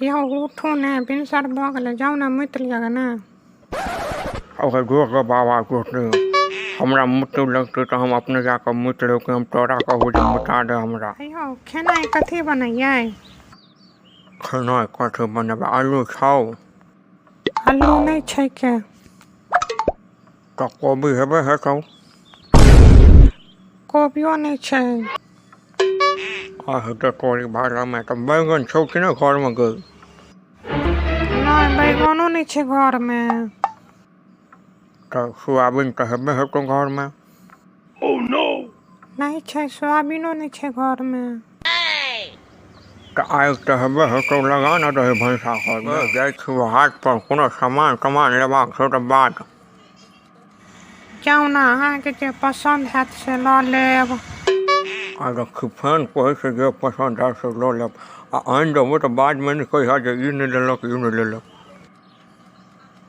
यह उठो ने बिन सर बगल जाओ ना मुत लिया ना। अगर जोर बाबा जोते हमरा मुतु लगते तो हम अपने जाकर मुत लो कि हम तोरा कहू जो मुता दे हमरा। अयो खाना कथी बनैया? खाना कथी बनेबे आलू छाओ। आलू नहीं छै के? तो कोबी हेबे हेतौ। कोबियो नहीं छै। हेते तोरी भाड़ा में तो बैगन छौ कि ना घर में गई? नहीं बैगनो नहीं छै घर में। तो सोयाबीन तो हेबे हेतौ घर में। नहीं छै सोयाबीनो नहीं छै घर में। तो आग तो हेबे हेतौ लगा ना रहे भैंसा घर में जाय छी हाट पर कोनो सामान लेबाक छौ तो बात। जाओ ना अहाँके जे पसंद हैत से लऽ लेब। रखी फैन कहे से जो पसंद है से लो लेब आन देबो तो बाद में नहीं कहिया जे ई नहीं लेलक ई नहीं लेलक।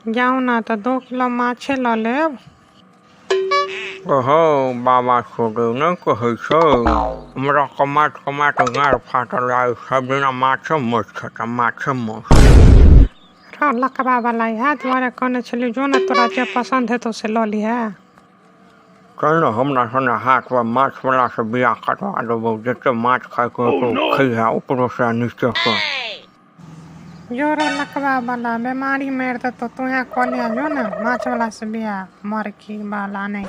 जाओ ना तो 2 किलो माछे लऽ लेब। हो बाबा छोड़े न कहे छौ हमरा कमात गाड़ फाटल आय सब दिना माछे माछ खाता माछे माछ। लकवा वाला है तुम्हारे कहने छली जो ना तोरा जे पसंद है तो से लऽ लिहा। चल हमरा सने हाथ पर माछ वाला से बियाह कटवा देबो जते माछ खाए को खइहा ऊपर से नीचे से। जोरो लकवा वाला बीमारी मार देतो तुहे कहलिया जो ना माछ वाला से बियाह मरखी वाला नहीं।